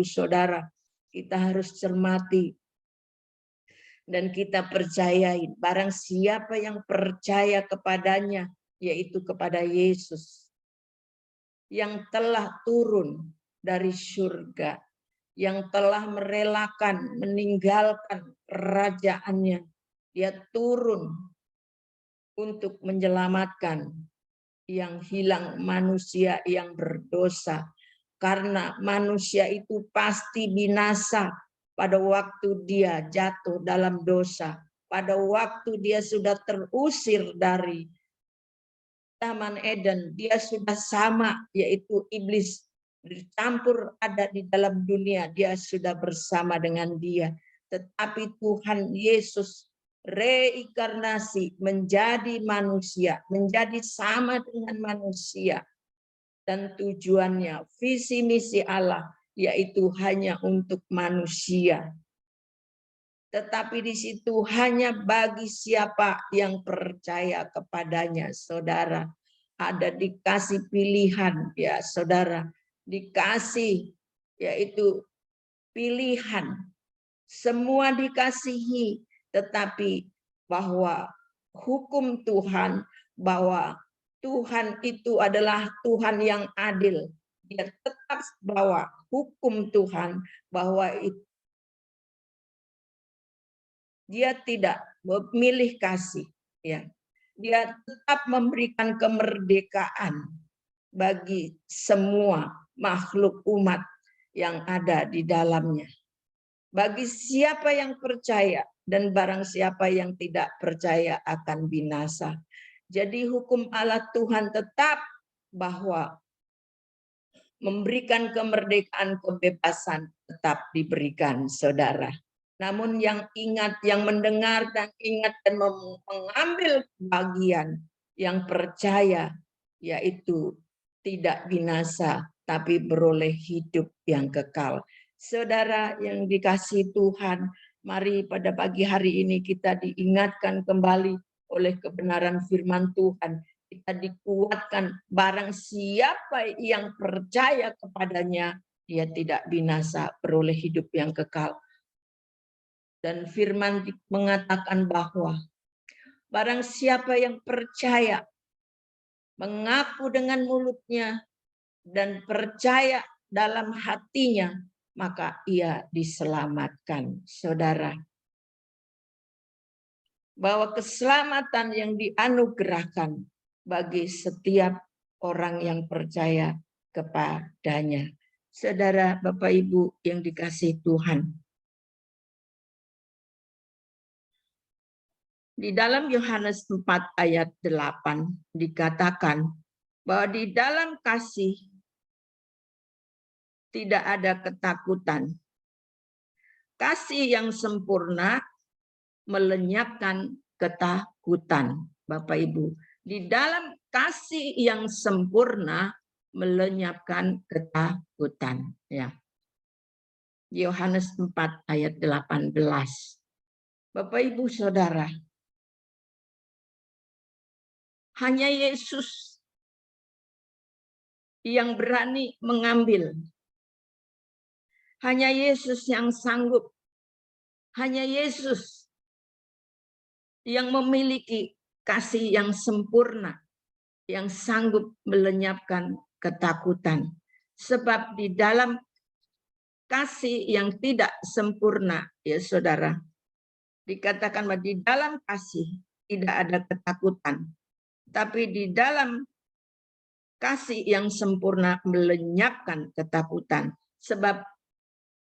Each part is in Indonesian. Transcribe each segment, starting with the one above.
saudara, kita harus cermati dan kita percayai. Barang siapa yang percaya kepadanya, yaitu kepada Yesus yang telah turun dari surga, yang telah merelakan, meninggalkan kerajaannya. Dia turun untuk menyelamatkan yang hilang, manusia yang berdosa. Karena manusia itu pasti binasa pada waktu dia jatuh dalam dosa. Pada waktu dia sudah terusir dari Taman Eden, dia sudah sama, yaitu iblis bercampur ada di dalam dunia, dia sudah bersama dengan dia. Tetapi Tuhan Yesus reinkarnasi menjadi manusia, menjadi sama dengan manusia. Dan tujuannya, visi misi Allah, yaitu hanya untuk manusia. Tetapi di situ hanya bagi siapa yang percaya kepadanya, saudara. Ada dikasih pilihan, ya saudara. Dikasih, yaitu pilihan. Semua dikasihi, tetapi bahwa hukum Tuhan, bahwa Tuhan itu adalah Tuhan yang adil. Dia tetap bahwa hukum Tuhan, bahwa dia tidak memilih kasih, ya. Dia tetap memberikan kemerdekaan bagi semua makhluk umat yang ada di dalamnya. Bagi siapa yang percaya dan barang siapa yang tidak percaya akan binasa. Jadi hukum Allah Tuhan tetap bahwa memberikan kemerdekaan, kebebasan tetap diberikan, saudara. Namun yang ingat, yang mendengar dan ingat dan mengambil bagian, yang percaya, yaitu tidak binasa, tapi beroleh hidup yang kekal. Saudara yang dikasihi Tuhan, mari pada pagi hari ini kita diingatkan kembali oleh kebenaran firman Tuhan. Kita dikuatkan, barang siapa yang percaya kepadanya, dia tidak binasa, beroleh hidup yang kekal. Dan firman mengatakan bahwa barang siapa yang percaya, mengaku dengan mulutnya, dan percaya dalam hatinya, maka ia diselamatkan. Saudara, bahwa keselamatan yang dianugerahkan bagi setiap orang yang percaya kepadanya. Saudara, Bapak Ibu yang dikasihi Tuhan, di dalam Yohanes 4 ayat 8 dikatakan bahwa di dalam kasih tidak ada ketakutan. Kasih yang sempurna melenyapkan ketakutan. Bapak Ibu, di dalam kasih yang sempurna melenyapkan ketakutan. Ya. Yohanes 4 ayat 18. Bapak Ibu Saudara, hanya Yesus yang berani mengambil. Hanya Yesus yang sanggup. Hanya Yesus yang memiliki kasih yang sempurna, yang sanggup melenyapkan ketakutan. Sebab di dalam kasih yang tidak sempurna, ya saudara, dikatakan bahwa di dalam kasih tidak ada ketakutan. Tapi di dalam kasih yang sempurna melenyapkan ketakutan. Sebab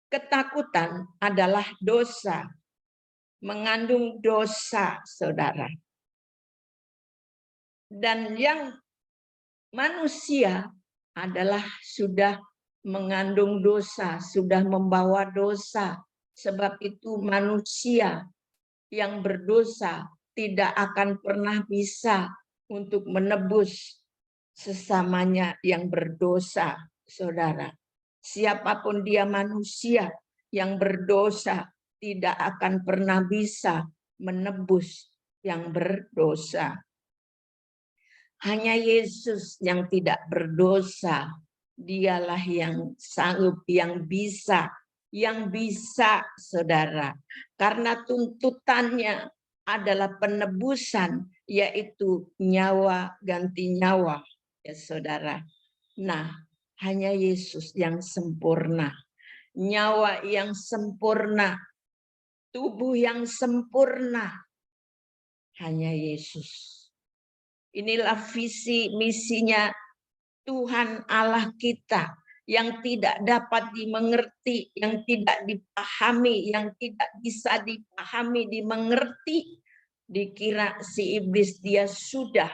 ketakutan adalah dosa, mengandung dosa, saudara. Dan yang manusia adalah sudah mengandung dosa, sudah membawa dosa. Sebab itu manusia yang berdosa tidak akan pernah bisa untuk menebus sesamanya yang berdosa, saudara. Siapapun dia manusia yang berdosa tidak akan pernah bisa menebus yang berdosa. Hanya Yesus yang tidak berdosa Dialah yang sanggup, yang bisa, saudara. Karena tuntutannya adalah penebusan, yaitu nyawa ganti nyawa, ya saudara. Nah, hanya Yesus yang sempurna, nyawa yang sempurna, tubuh yang sempurna, hanya Yesus. Inilah visi misinya Tuhan Allah kita yang tidak dapat dimengerti, yang tidak dipahami, yang tidak bisa dipahami, dimengerti. Dikira si iblis dia sudah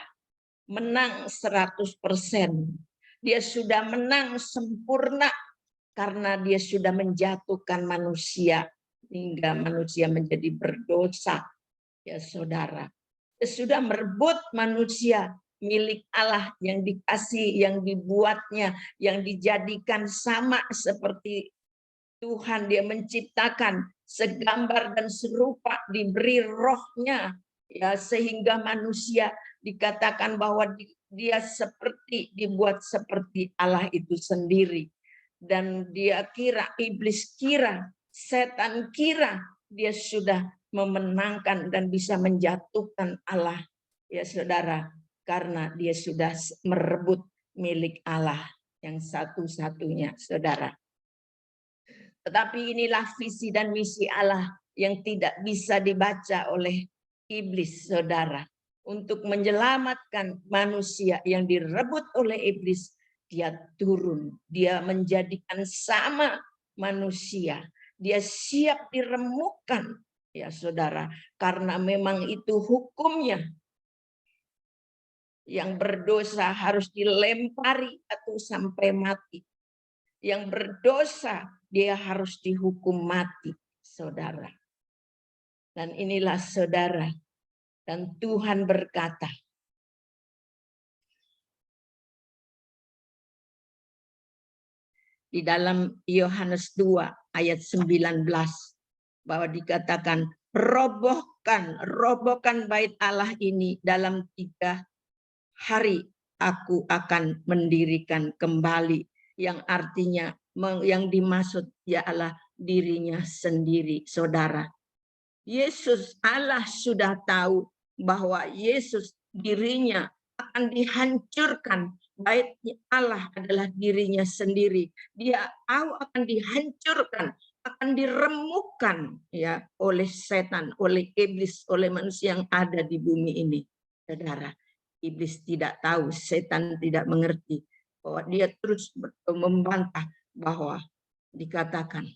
menang 100%. Dia sudah menang sempurna karena dia sudah menjatuhkan manusia hingga manusia menjadi berdosa. Ya saudara, dia sudah merebut manusia milik Allah yang dikasih, yang dibuatnya, yang dijadikan sama seperti Tuhan. Dia menciptakan segambar dan serupa, diberi rohnya, ya, sehingga manusia dikatakan bahwa dia seperti, dibuat seperti Allah itu sendiri. Dan dia kira, iblis kira, setan kira dia sudah memenangkan dan bisa menjatuhkan Allah, ya saudara, karena dia sudah merebut milik Allah yang satu-satunya, saudara. Tetapi inilah visi dan misi Allah yang tidak bisa dibaca oleh iblis, saudara. Untuk menyelamatkan manusia yang direbut oleh iblis, dia turun, dia menjadikan sama manusia. Dia siap diremukkan, ya saudara, karena memang itu hukumnya. Yang berdosa harus dilempari atau sampai mati. Yang berdosa dia harus dihukum mati, saudara. Dan inilah saudara, dan Tuhan berkata, di dalam Yohanes 2 ayat 19, bahwa dikatakan, robohkan bait Allah ini dalam 3 hari aku akan mendirikan kembali, yang artinya yang dimaksud ialah dirinya sendiri, saudara. Yesus, Allah sudah tahu bahwa Yesus dirinya akan dihancurkan. Bait Allah adalah dirinya sendiri. Dia tahu akan dihancurkan, akan diremukkan ya oleh setan, oleh iblis, oleh manusia yang ada di bumi ini. Saudara, iblis tidak tahu, setan tidak mengerti bahwa dia terus membantah bahwa dikatakan,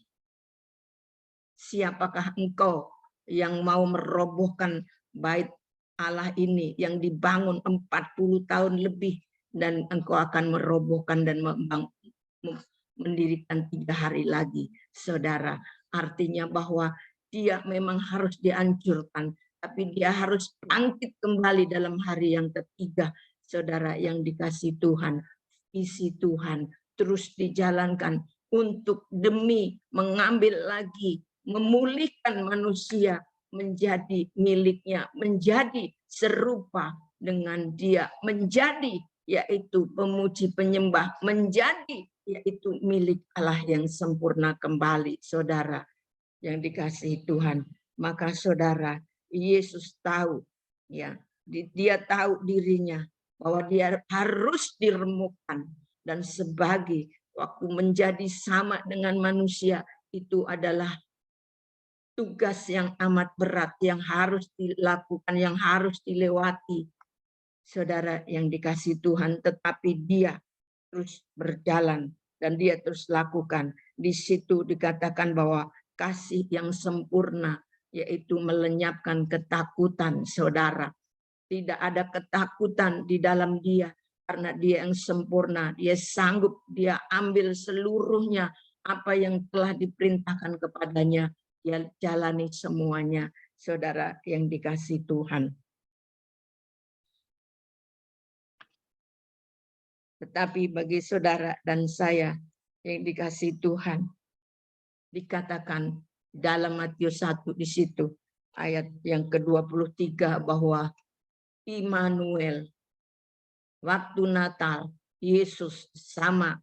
siapakah engkau yang mau merobohkan bait Allah ini yang dibangun 40 tahun lebih, dan engkau akan merobohkan dan mendirikan 3 hari lagi, saudara. Artinya bahwa dia memang harus dihancurkan, tapi dia harus bangkit kembali dalam hari yang ketiga, saudara yang dikasih Tuhan. Visi Tuhan terus dijalankan untuk demi mengambil lagi, memulihkan manusia menjadi miliknya, menjadi serupa dengan dia, menjadi yaitu pemuji penyembah, menjadi yaitu milik Allah yang sempurna kembali, saudara yang dikasihi Tuhan. Maka saudara, Yesus tahu, ya, dia tahu dirinya bahwa dia harus diremukkan, dan sebagai waktu menjadi sama dengan manusia itu adalah tugas yang amat berat yang harus dilakukan, yang harus dilewati, saudara yang dikasihi Tuhan. Tetapi dia terus berjalan dan dia terus lakukan. Di situ dikatakan bahwa kasih yang sempurna yaitu melenyapkan ketakutan, saudara. Tidak ada ketakutan di dalam dia karena dia yang sempurna. Dia sanggup, dia ambil seluruhnya apa yang telah diperintahkan kepadanya. Dia jalani semuanya, saudara yang dikasihi Tuhan. Tetapi bagi saudara dan saya yang dikasihi Tuhan, dikatakan dalam Matius 1 di situ ayat yang ke-23 bahwa Immanuel, waktu Natal, Yesus sama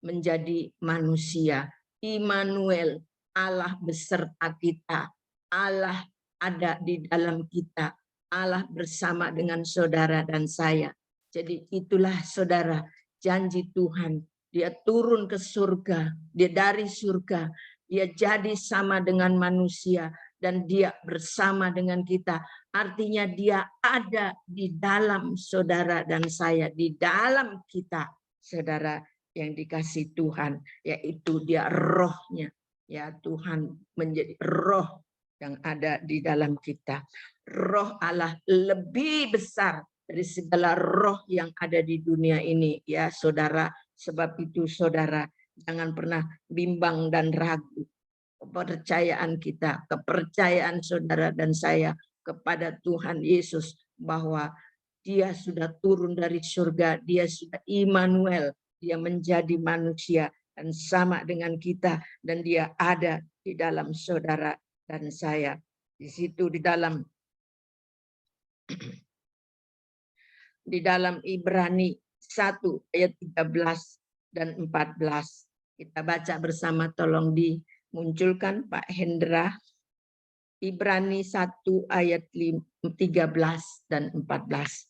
menjadi manusia. Immanuel, Allah beserta kita. Allah ada di dalam kita. Allah bersama dengan saudara dan saya. Jadi itulah saudara, janji Tuhan. Dia turun ke surga, dia dari surga, dia jadi sama dengan manusia, dan dia bersama dengan kita. Artinya dia ada di dalam saudara dan saya, di dalam kita, saudara yang dikasih Tuhan, yaitu dia rohnya. Ya, Tuhan menjadi roh yang ada di dalam kita. Roh Allah lebih besar dari segala roh yang ada di dunia ini, ya saudara. Sebab itu saudara, jangan pernah bimbang dan ragu. Kepercayaan kita, kepercayaan saudara dan saya kepada Tuhan Yesus, bahwa dia sudah turun dari surga, dia sudah Immanuel, dia menjadi manusia dan sama dengan kita, dan dia ada di dalam saudara dan saya. Di situ di dalam Ibrani 1 ayat 13 dan 14. Kita baca bersama, tolong dimunculkan Pak Hendra. Ibrani 1 ayat 13 dan 14.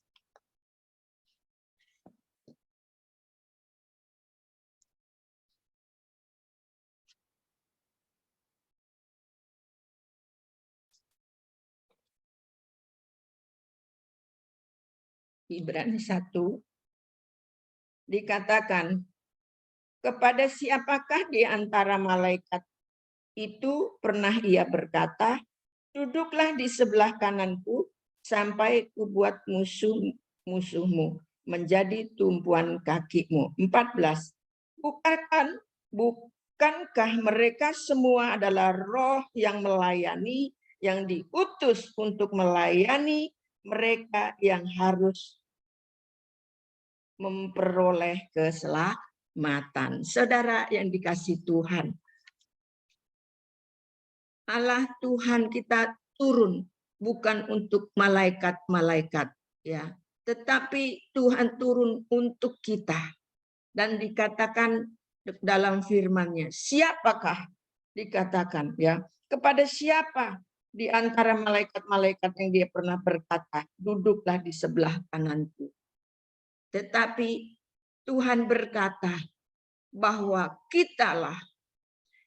Ibrani 1 dikatakan, kepada siapakah di antara malaikat itu pernah ia berkata, duduklah di sebelah kananku sampai kubuat musuhmu menjadi tumpuan kakimu. 14. Bukankah mereka semua adalah roh yang melayani, yang diutus untuk melayani mereka yang harus memperoleh keselamatan. Saudara yang dikasih Tuhan, Allah Tuhan kita turun bukan untuk malaikat-malaikat, ya, tetapi Tuhan turun untuk kita. Dan dikatakan dalam firman-Nya, siapakah, dikatakan, ya, kepada siapa di antara malaikat-malaikat yang dia pernah berkata, duduklah di sebelah kananku. Tetapi Tuhan berkata bahwa kitalah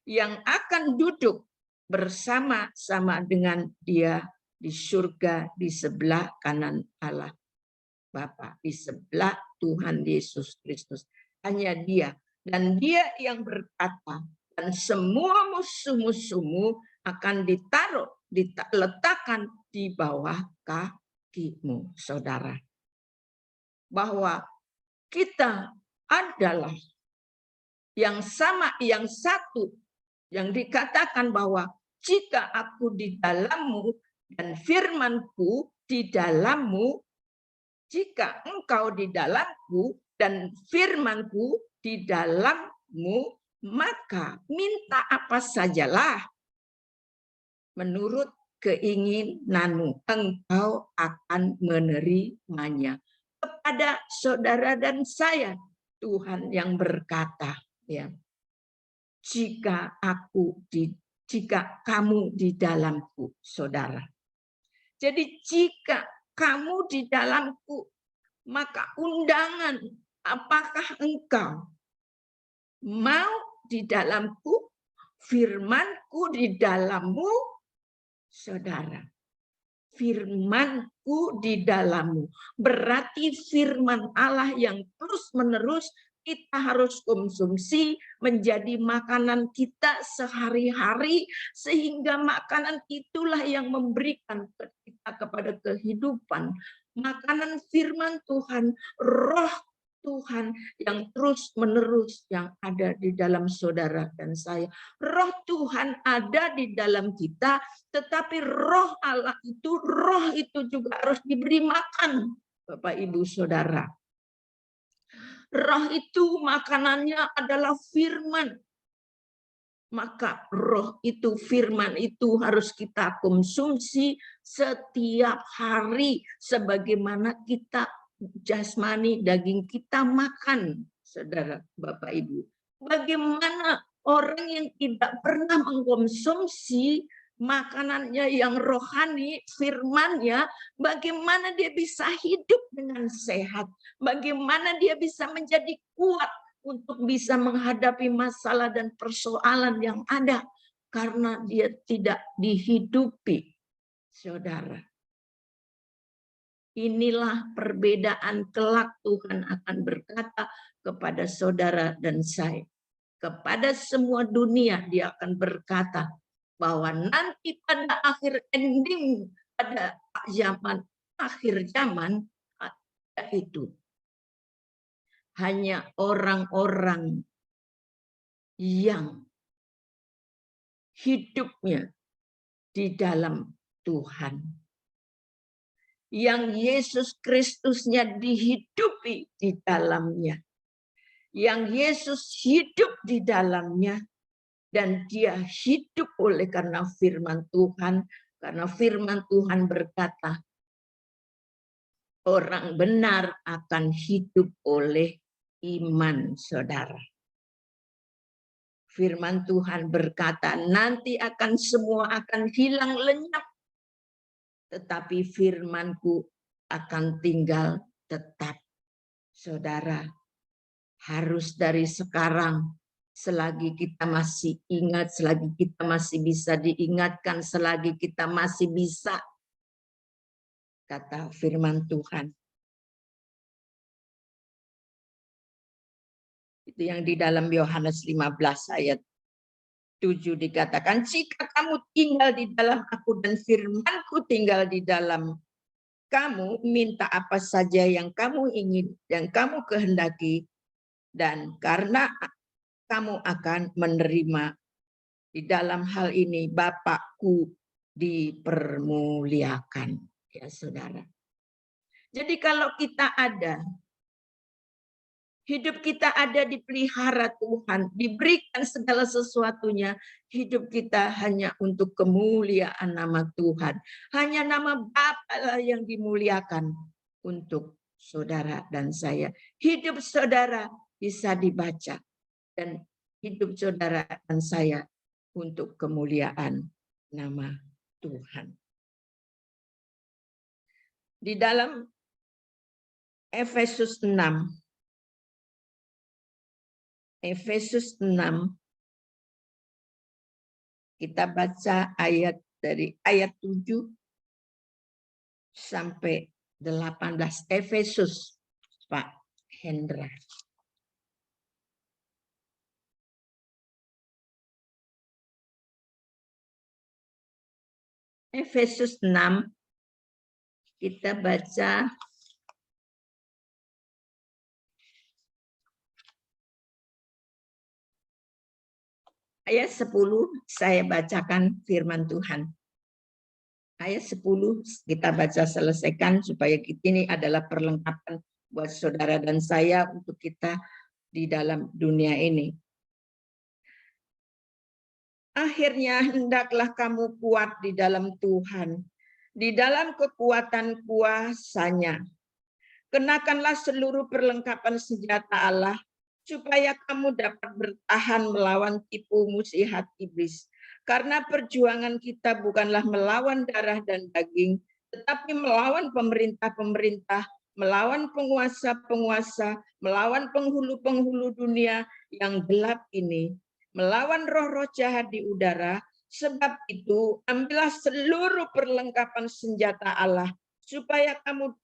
yang akan duduk bersama-sama dengan dia di surga, di sebelah kanan Allah Bapa, di sebelah Tuhan Yesus Kristus. Hanya dia, dan dia yang berkata, dan semua musuh-musuhmu akan diletakkan di bawah kakimu, saudara. Bahwa kita adalah yang sama, yang satu, yang dikatakan bahwa jika aku di dalammu dan firmanku di dalammu, jika engkau di dalamku dan firmanku di dalammu, maka minta apa sajalah menurut keinginanmu, engkau akan menerimanya. Kepada saudara dan saya, Tuhan yang berkata, ya, jika kamu di dalamku, saudara. Jadi jika kamu di dalamku, maka undangan, apakah engkau mau di dalamku, firmanku di dalammu, saudara. Firmanku di dalammu. Berarti firman Allah yang terus-menerus kita harus konsumsi menjadi makanan kita sehari-hari, sehingga makanan itulah yang memberikan kita kepada kehidupan. Makanan firman Tuhan, roh Tuhan yang terus-menerus yang ada di dalam saudara dan saya. Roh Tuhan ada di dalam kita, tetapi roh Allah itu, roh itu juga harus diberi makan, Bapak Ibu Saudara. Roh itu makanannya adalah firman. Maka roh itu, firman itu harus kita konsumsi setiap hari, sebagaimana kita jasmani, daging kita makan, saudara, Bapak Ibu. Bagaimana orang yang tidak pernah mengkonsumsi makanannya yang rohani, firman-Nya, bagaimana dia bisa hidup dengan sehat? Bagaimana dia bisa menjadi kuat untuk bisa menghadapi masalah dan persoalan yang ada karena dia tidak dihidupi, saudara. Inilah perbedaan kelak Tuhan akan berkata kepada saudara dan saya. Kepada semua dunia dia akan berkata bahwa nanti pada akhir ending, pada akhir zaman itu hanya orang-orang yang hidupnya di dalam Tuhan, yang Yesus Kristusnya dihidupi di dalamnya, yang Yesus hidup di dalamnya, dan dia hidup oleh karena firman Tuhan, karena firman Tuhan berkata, orang benar akan hidup oleh iman, saudara. Firman Tuhan berkata, nanti akan semua akan hilang lenyap, tetapi firman-Ku akan tinggal tetap. Saudara, harus dari sekarang, selagi kita masih ingat, selagi kita masih bisa diingatkan, selagi kita masih bisa, kata firman Tuhan. Itu yang di dalam Yohanes 15 ayat 7 dikatakan, jika kamu tinggal di dalam aku dan firman-Ku tinggal di dalam kamu, minta apa saja yang kamu ingin, yang kamu kehendaki, dan karena kamu akan menerima. Di dalam hal ini Bapakku dipermuliakan, ya saudara. Jadi kalau kita ada, hidup kita ada dipelihara Tuhan, diberikan segala sesuatunya, hidup kita hanya untuk kemuliaan nama Tuhan. Hanya nama Bapa yang dimuliakan untuk saudara dan saya. Hidup saudara bisa dibaca, dan hidup saudara dan saya untuk kemuliaan nama Tuhan. Di dalam Efesus 6, kita baca ayat dari ayat 7 sampai 18. Efesus, Pak Hendra. Efesus 6, kita baca ayat 10, saya bacakan firman Tuhan. Ayat 10 kita baca selesaikan supaya ini adalah perlengkapan buat saudara dan saya untuk kita di dalam dunia ini. Akhirnya hendaklah kamu kuat di dalam Tuhan, di dalam kekuatan kuasa-Nya. Kenakanlah seluruh perlengkapan senjata Allah, supaya kamu dapat bertahan melawan tipu muslihat iblis. Karena perjuangan kita bukanlah melawan darah dan daging, tetapi melawan pemerintah-pemerintah, melawan penguasa-penguasa, melawan penghulu-penghulu dunia yang gelap ini, melawan roh-roh jahat di udara. Sebab itu, ambillah seluruh perlengkapan senjata Allah, supaya kamu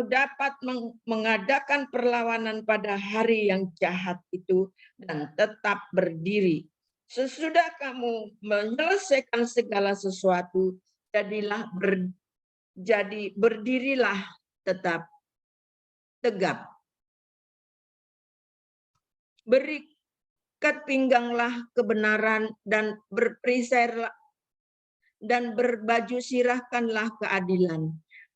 dapat mengadakan perlawanan pada hari yang jahat itu dan tetap berdiri. Sesudah kamu menyelesaikan segala sesuatu, berdirilah tetap tegap. Berikat pingganglah kebenaran dan berperisailah dan berbaju sirahkanlah keadilan.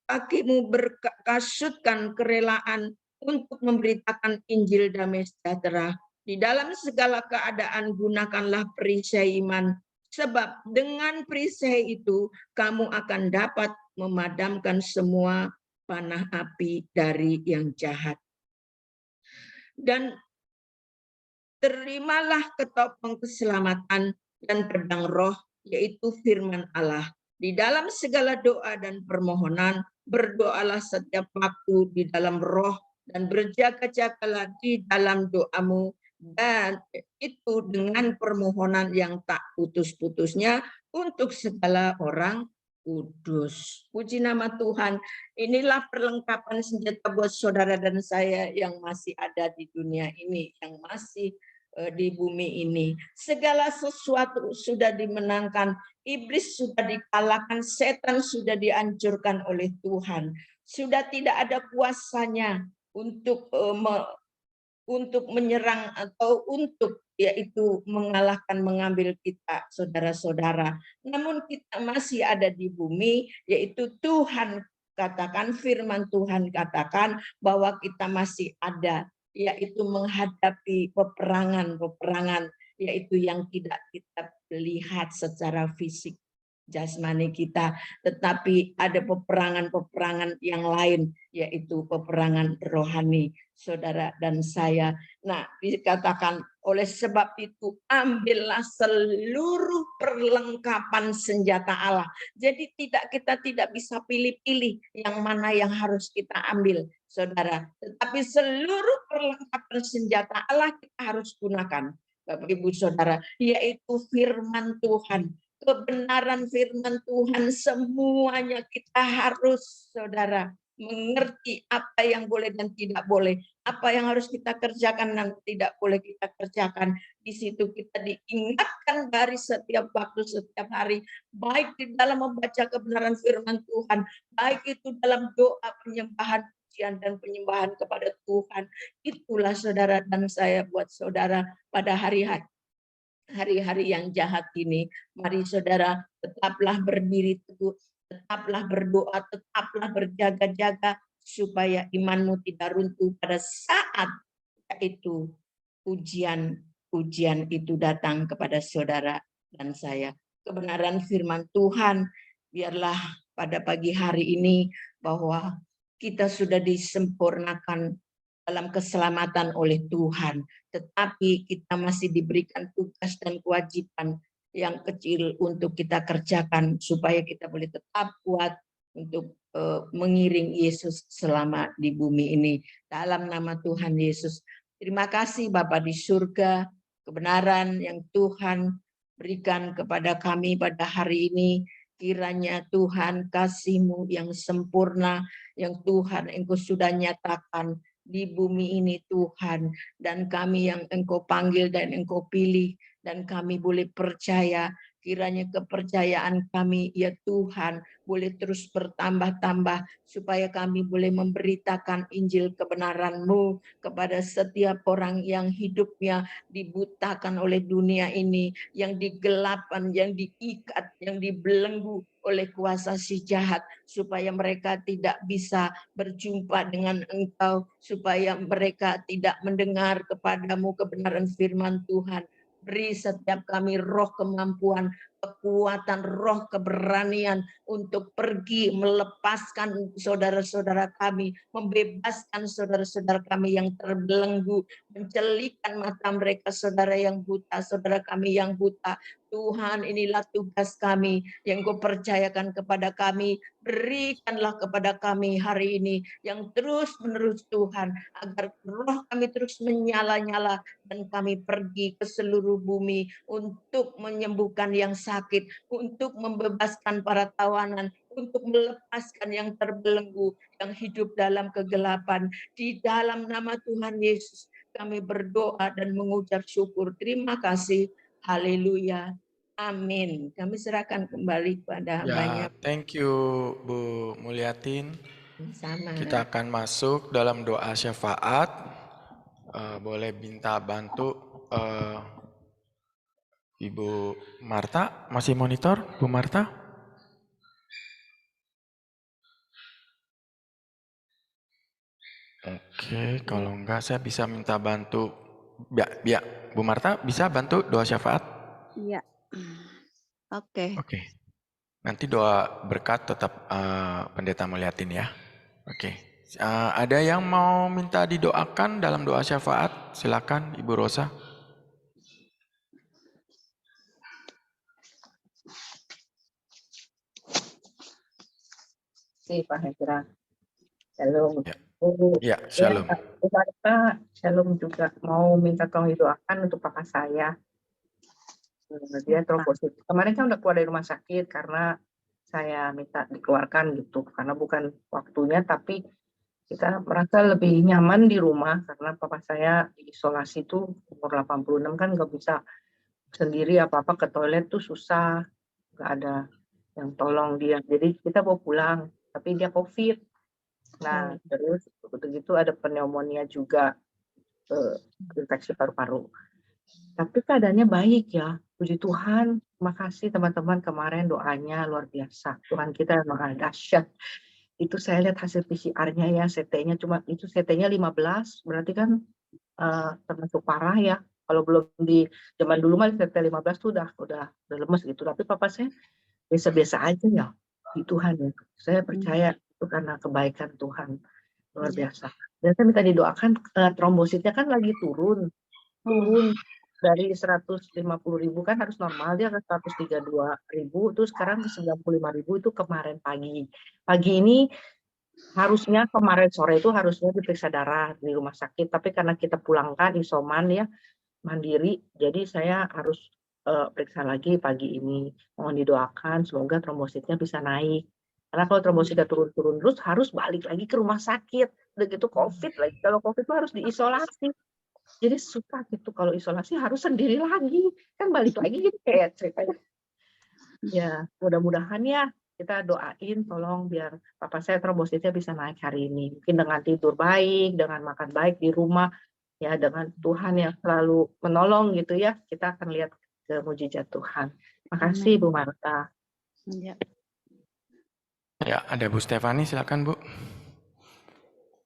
Kakimu berkasutkan kerelaan untuk memberitakan Injil damai sejahtera. Di dalam segala keadaan gunakanlah perisai iman, sebab dengan perisai itu kamu akan dapat memadamkan semua panah api dari yang jahat. Dan terimalah ketopong keselamatan dan pedang roh, yaitu firman Allah. Di dalam segala doa dan permohonan, berdoalah setiap waktu di dalam roh, dan berjaga-jagalah di dalam doamu, dan itu dengan permohonan yang tak putus-putusnya untuk segala orang kudus. Puji nama Tuhan. Inilah perlengkapan senjata buat saudara dan saya yang masih ada di dunia ini, yang masih di bumi ini. Segala sesuatu sudah dimenangkan, iblis sudah dikalahkan, setan sudah dihancurkan oleh Tuhan. Sudah tidak ada kuasanya untuk menyerang atau untuk yaitu mengalahkan, mengambil kita, saudara-saudara. Namun kita masih ada di bumi, yaitu Tuhan katakan, firman Tuhan katakan bahwa kita masih ada, yaitu menghadapi peperangan-peperangan, yaitu yang tidak kita lihat secara fisik jasmani kita, tetapi ada peperangan-peperangan yang lain, yaitu peperangan rohani, saudara dan saya. Nah, dikatakan oleh sebab itu ambillah seluruh perlengkapan senjata Allah. Jadi kita tidak bisa pilih-pilih yang mana yang harus kita ambil, saudara. Tetapi seluruh perlengkapan senjata Allah kita harus gunakan, Bapak Ibu Saudara, yaitu firman Tuhan. Kebenaran firman Tuhan, semuanya kita harus, saudara, mengerti apa yang boleh dan tidak boleh, apa yang harus kita kerjakan dan tidak boleh kita kerjakan. Di situ kita diingatkan dari setiap waktu, setiap hari, baik di dalam membaca kebenaran firman Tuhan, baik itu dalam doa penyembahan, pujian dan penyembahan kepada Tuhan. Itulah saudara dan saya buat saudara pada hari-hari yang jahat ini. Mari saudara, tetaplah berdiri teguh, tetaplah berdoa, tetaplah berjaga-jaga supaya imanmu tidak runtuh pada saat itu ujian itu datang kepada saudara dan saya. Kebenaran firman Tuhan, biarlah pada pagi hari ini bahwa kita sudah disempurnakan dalam keselamatan oleh Tuhan, tetapi kita masih diberikan tugas dan kewajiban yang kecil untuk kita kerjakan supaya kita boleh tetap kuat untuk mengiring Yesus selama di bumi ini. Dalam nama Tuhan Yesus, terima kasih Bapa di surga, kebenaran yang Tuhan berikan kepada kami pada hari ini. Kiranya Tuhan kasih-Mu yang sempurna, yang Tuhan Engkau sudah nyatakan di bumi ini Tuhan, dan kami yang Engkau panggil dan Engkau pilih, dan kami boleh percaya, kiranya kepercayaan kami ya Tuhan boleh terus bertambah-tambah, supaya kami boleh memberitakan Injil kebenaran-Mu kepada setiap orang yang hidupnya dibutakan oleh dunia ini, yang digelapkan, yang diikat, yang dibelenggu oleh kuasa si jahat, supaya mereka tidak bisa berjumpa dengan Engkau, supaya mereka tidak mendengar kepadamu kebenaran firman Tuhan. Beri setiap kami roh kemampuan, kekuatan, roh keberanian untuk pergi melepaskan saudara-saudara kami, membebaskan saudara-saudara kami yang terbelenggu, mencelikan mata mereka, saudara yang buta, saudara kami yang buta. Tuhan, inilah tugas kami yang Kau percayakan kepada kami. Berikanlah kepada kami hari ini yang terus-menerus Tuhan, agar roh kami terus menyala-nyala dan kami pergi ke seluruh bumi untuk menyembuhkan yang sakit, untuk membebaskan para tawanan, untuk melepaskan yang terbelenggu, yang hidup dalam kegelapan. Di dalam nama Tuhan Yesus kami berdoa dan mengucap syukur. Terima kasih. Haleluya. Amin. Kami serahkan kembali kepada hambanya. Thank you Bu Mulyatin. Sama. Kita akan masuk dalam doa syafaat. Boleh minta bantu Ibu Marta, masih monitor Bu Marta? Oke, kalau enggak saya bisa minta bantu. Ya, Bu Marta bisa bantu doa syafaat? Iya. Oke. Nanti doa berkat tetap pendeta Mulyatin ya. Oke. Ada yang mau minta didoakan dalam doa syafaat? Silakan Ibu Rosa. kasih Pak Hendra. Shalom. Ya. Bu, Ya, ya, shalom. Bu Marta, Shalom juga mau minta tolong didoakan untuk papa saya. Dia trombosit. Kemarin kan udah keluar dari rumah sakit karena saya minta dikeluarkan gitu, karena bukan waktunya, tapi kita merasa lebih nyaman di rumah karena papa saya diisolasi tuh umur 86 kan nggak bisa sendiri apa-apa, ke toilet tuh susah, nggak ada yang tolong dia. Jadi kita mau pulang, tapi dia COVID. Nah, terus begitu ada pneumonia juga, infeksi paru-paru. Tapi keadaannya baik ya, puji Tuhan. Terima kasih teman-teman, kemarin doanya luar biasa. Tuhan kita memang dahsyat. Itu saya lihat hasil PCR-nya ya, CT-nya cuma itu CT-nya 15, berarti kan termasuk parah ya. Kalau belum di zaman dulu mah CT 15 tuh udah lemes gitu. Tapi papa saya biasa-biasa aja ya di Tuhan ya. Saya percaya itu karena kebaikan Tuhan luar biasa. Dan saya minta didoakan, trombositnya kan lagi turun dari 150.000 kan harus normal, dia ke 132.000, terus sekarang ke 95.000 itu kemarin pagi. Pagi ini harusnya kemarin sore itu harusnya diperiksa darah di rumah sakit, tapi karena kita pulangkan isoman ya, mandiri, jadi saya harus periksa lagi pagi ini. Mohon didoakan semoga trombositnya bisa naik. Karena kalau trombositnya turun-turun terus harus balik lagi ke rumah sakit. Udah gitu COVID lagi. Kalau COVID itu harus diisolasi. Jadi susah gitu, kalau isolasi harus sendiri lagi. Kan balik lagi gitu kayak ceritanya. Ya, mudah-mudahan ya kita doain tolong biar papa saya trombositnya bisa naik hari ini. Mungkin dengan tidur baik, dengan makan baik di rumah, ya dengan Tuhan yang selalu menolong gitu ya, kita akan lihat ke mujizat Tuhan. Makasih Bu Marta. Ya. Ya, ada Bu Stefani, silakan Bu.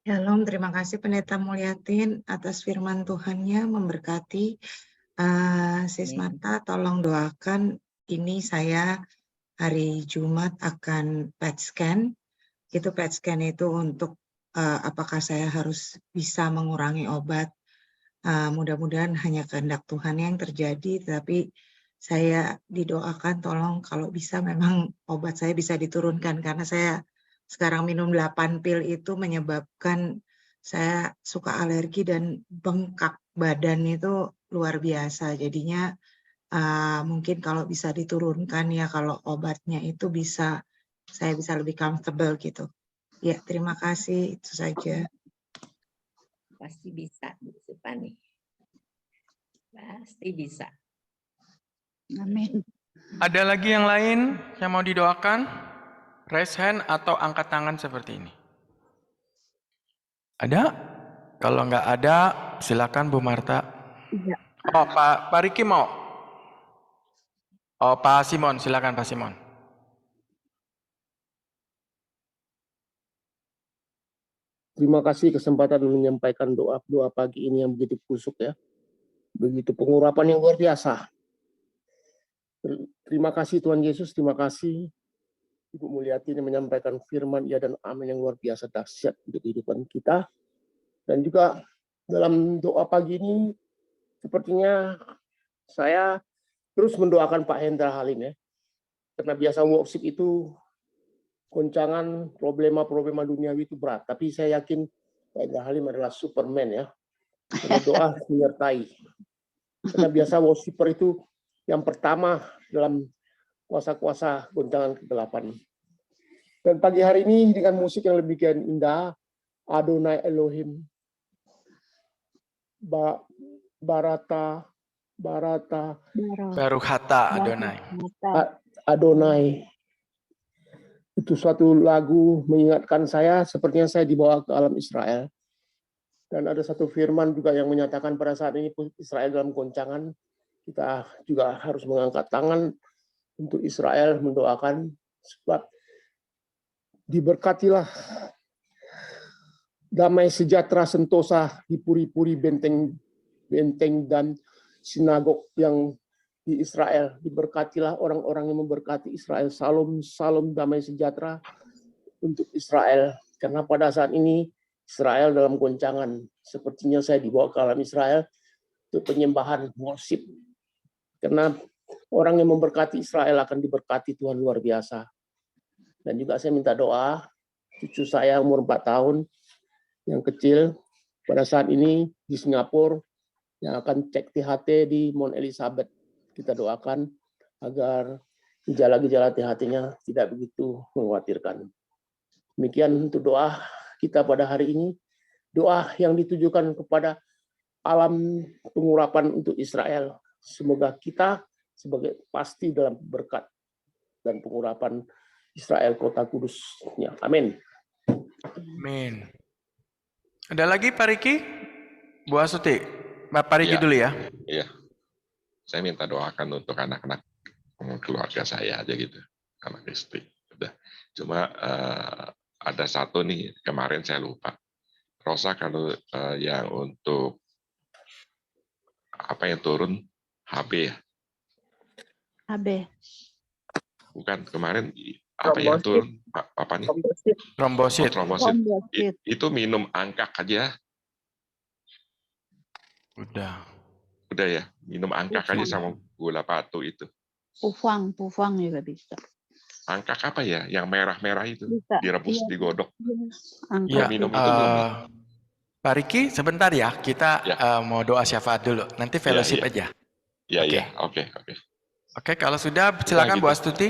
Shalom, terima kasih Pendeta Mulyatin atas firman Tuhannya, memberkati. Sis Marta, tolong doakan ini saya hari Jumat akan PET scan. Itu PET scan itu untuk apakah saya harus bisa mengurangi obat. Mudah-mudahan hanya kehendak Tuhan yang terjadi, tapi saya didoakan tolong kalau bisa memang obat saya bisa diturunkan, karena saya sekarang minum 8 pil itu menyebabkan saya suka alergi dan bengkak badan itu luar biasa. Jadinya mungkin kalau bisa diturunkan ya, kalau obatnya itu bisa, saya bisa lebih comfortable gitu. Ya, terima kasih, itu saja. Pasti bisa, Bu Stefani. Pasti bisa. Amin. Ada lagi yang lain yang mau didoakan? Raise hand atau angkat tangan seperti ini. Ada? Kalau nggak ada, silakan Bu Marta. Iya. Oh, Pak Riki mau? Oh, Pak Simon, silakan Pak Simon. Terima kasih kesempatan menyampaikan doa pagi ini yang begitu kusuk ya. Begitu pengurapan yang luar biasa. Terima kasih Tuhan Yesus, terima kasih Ibu Mulyati yang menyampaikan firman ya dan amin yang luar biasa dahsyat untuk kehidupan kita. Dan juga dalam doa pagi ini sepertinya saya terus mendoakan Pak Hendra Halim ya. Karena biasa worship itu goncangan problema-problema duniawi itu berat, tapi saya yakin Pak Hendra Halim adalah Superman ya. Karena doa menyertai. Karena biasa worshiper itu yang pertama dalam kuasa-kuasa goncangan kegelapan. Dan pagi hari ini dengan musik yang lebih indah, Adonai Elohim, Barata, Baruch Hata Adonai. Adonai. Itu suatu lagu mengingatkan saya sepertinya saya dibawa ke alam Israel. Dan ada satu firman juga yang menyatakan pada saat ini Israel dalam goncangan, kita juga harus mengangkat tangan untuk Israel, mendoakan sebab diberkatilah damai sejahtera sentosa di puri-puri benteng dan sinagog yang di Israel. Diberkatilah orang-orang yang memberkati Israel. Salam, salam damai sejahtera untuk Israel. Karena pada saat ini Israel dalam goncangan. Sepertinya saya dibawa ke alam Israel untuk penyembahan worship. Karena orang yang memberkati Israel akan diberkati Tuhan luar biasa. Dan juga saya minta doa cucu saya umur 4 tahun, yang kecil, pada saat ini di Singapura, yang akan cek THT di Mount Elizabeth. Kita doakan agar gejala-gejala THT-nya tidak begitu mengkhawatirkan. Demikian untuk doa kita pada hari ini. Doa yang ditujukan kepada alam pengurapan untuk Israel. Semoga kita sebagai pasti dalam berkat dan pengurapan Israel kota kudusnya. Amin. Amin. Ada lagi Pak Riki? Bu Astuti? Pak Riki Iya. dulu ya. Iya. Saya minta doakan untuk anak-anak keluarga saya aja gitu. Anak istri. Udah. Cuma ada satu nih, kemarin saya lupa. Rosa kalau yang untuk apa yang turun HB ya? HB. Bukan, kemarin apa yang turun? Apa nih? Trombosit. Trombosit. Trombosit. Itu minum angkak aja. Udah. Udah ya, minum angkak aja sama gula batu itu. Pufang juga bisa. Angkak apa ya? Yang merah-merah itu. Bisa. Direbus, Iya. digodok. Angkat. Ya, minum itu belum ya? Pak Riki, sebentar ya. Kita Ya. mau doa syafaat dulu. Nanti fellowship iya. aja. Iya, Oke. iya. Oke. Oke, kalau sudah silakan gitu. Bu Astuti.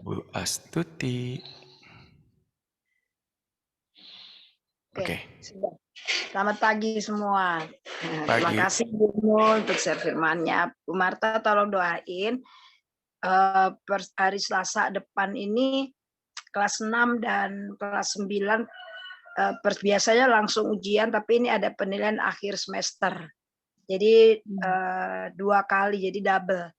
Bu Astuti. Oke. Sudah. Selamat pagi semua. Terima Pagi. kasih Bu Mul untuk share firman-Nya. Bu Marta tolong doain hari Selasa depan ini kelas 6 dan kelas 9 biasanya langsung ujian, tapi ini ada penilaian akhir semester. Jadi 2 kali, jadi double.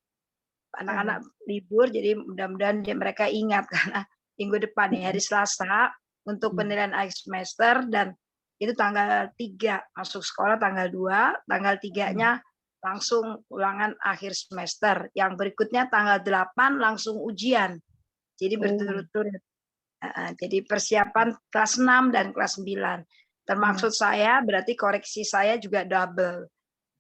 Anak-anak libur, jadi mudah-mudahan mereka ingat karena minggu depan nih hari Selasa untuk penilaian akhir semester, dan itu tanggal 3 masuk sekolah, tanggal 2, tanggal 3-nya langsung ulangan akhir semester. Yang berikutnya tanggal 8 langsung ujian. Jadi berturut-turut. Jadi persiapan kelas 6 dan kelas 9. Termaksud saya berarti koreksi saya juga double.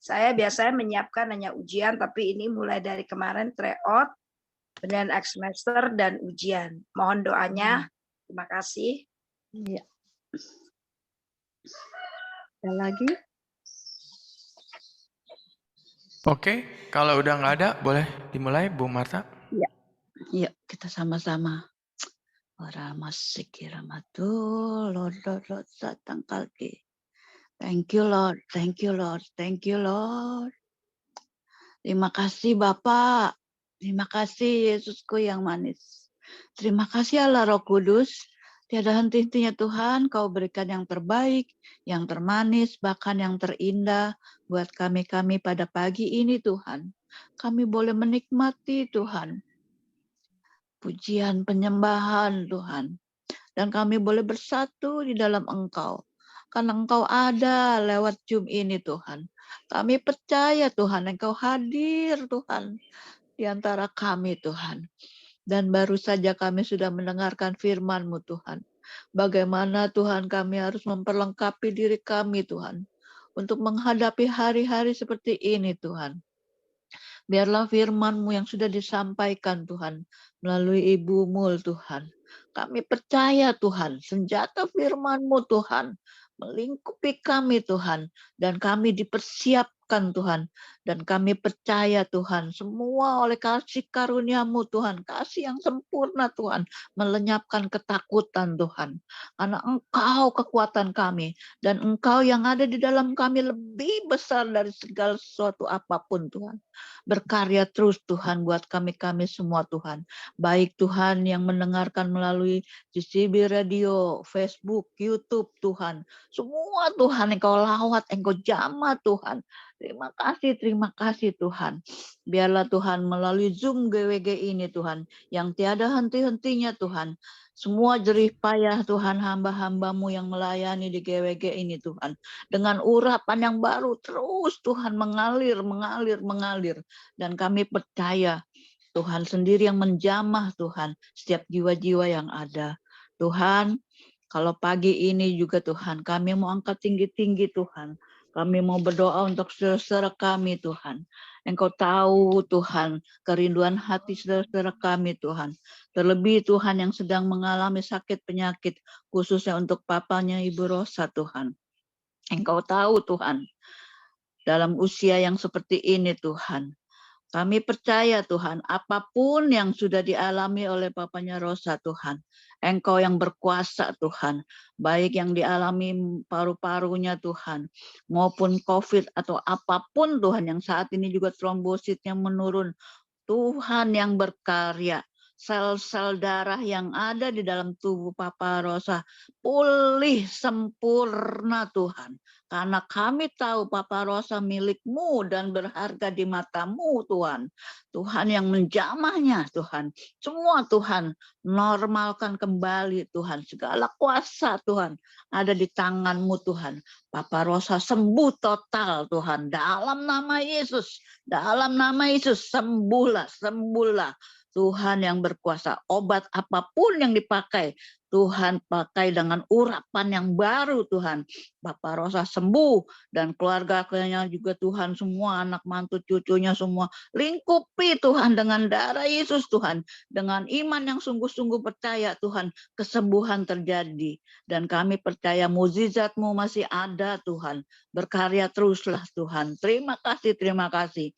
Saya biasanya menyiapkan hanya ujian, tapi ini mulai dari kemarin tryout, penilaian akhir semester, dan ujian. Mohon doanya. Terima kasih. Iya. Ada lagi? Oke, kalau udah nggak ada, boleh dimulai Bu Marta. Iya, kita sama-sama. Warahmatullahi wabarakatuh. Thank you Lord, thank you Lord, thank you Lord. Terima kasih Bapak, terima kasih Yesusku yang manis. Terima kasih Allah Roh Kudus. Tiada henti-hentinya Tuhan, Kau berikan yang terbaik, yang termanis, bahkan yang terindah buat kami-kami pada pagi ini Tuhan. Kami boleh menikmati Tuhan. Pujian, penyembahan Tuhan. Dan kami boleh bersatu di dalam Engkau. Karena Engkau ada lewat Zoom ini Tuhan. Kami percaya Tuhan, Engkau hadir Tuhan di antara kami Tuhan. Dan baru saja kami sudah mendengarkan firman-Mu Tuhan. Bagaimana Tuhan kami harus memperlengkapi diri kami Tuhan. Untuk menghadapi hari-hari seperti ini Tuhan. Biarlah firman-Mu yang sudah disampaikan Tuhan. Melalui Ibu Mul Tuhan. Kami percaya Tuhan. Senjata firman-Mu Tuhan. Melingkupi kami Tuhan. Dan kami dipersiapkan Tuhan. Dan kami percaya Tuhan. Semua oleh kasih karunia-Mu Tuhan. Kasih yang sempurna Tuhan. Melenyapkan ketakutan Tuhan. Karena Engkau kekuatan kami. Dan Engkau yang ada di dalam kami lebih besar dari segala sesuatu apapun Tuhan. Berkarya terus Tuhan buat kami-kami semua Tuhan. Baik Tuhan yang mendengarkan melalui GCB Radio, Facebook, YouTube Tuhan. Semua Tuhan Engkau lawat, Engkau jamah Tuhan. Terima kasih Tuhan. Biarlah Tuhan melalui Zoom GWG ini Tuhan. Yang tiada henti-hentinya Tuhan. Semua jerih payah Tuhan hamba-hamba-Mu yang melayani di GWG ini Tuhan. Dengan urapan yang baru terus Tuhan mengalir. Dan kami percaya Tuhan sendiri yang menjamah Tuhan setiap jiwa-jiwa yang ada. Tuhan, kalau pagi ini juga Tuhan, kami mau angkat tinggi-tinggi Tuhan. Kami mau berdoa untuk saudara kami Tuhan. Engkau tahu Tuhan kerinduan hati saudara-saudara kami Tuhan. Terlebih Tuhan yang sedang mengalami sakit penyakit khususnya untuk papanya Ibu Rosa Tuhan. Engkau tahu Tuhan dalam usia yang seperti ini Tuhan. Kami percaya Tuhan, apapun yang sudah dialami oleh papanya Rosa Tuhan, Engkau yang berkuasa Tuhan, baik yang dialami paru-parunya Tuhan, maupun COVID atau apapun Tuhan yang saat ini juga trombositnya menurun, Tuhan yang berkarya, sel-sel darah yang ada di dalam tubuh Papa Rosa pulih sempurna Tuhan. Karena kami tahu Papa Rosa milik-Mu dan berharga di mata-Mu Tuhan. Tuhan yang menjamahnya Tuhan. Semua Tuhan normalkan kembali Tuhan. Segala kuasa Tuhan ada di tangan-Mu Tuhan. Papa Rosa sembuh total Tuhan. Dalam nama Yesus. Dalam nama Yesus sembuhlah, sembuhlah. Tuhan yang berkuasa, obat apapun yang dipakai, Tuhan pakai dengan urapan yang baru Tuhan. Bapak Rosa sembuh dan keluarganya juga Tuhan, semua anak mantu cucunya semua lingkupi Tuhan dengan darah Yesus Tuhan. Dengan iman yang sungguh-sungguh percaya Tuhan, kesembuhan terjadi. Dan kami percaya mukjizat-Mu masih ada Tuhan. Berkarya teruslah Tuhan. Terima kasih, terima kasih.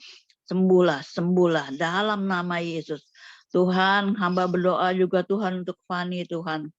Sembuhlah, sembuhlah dalam nama Yesus. Tuhan, hamba berdoa juga Tuhan untuk Fani Tuhan.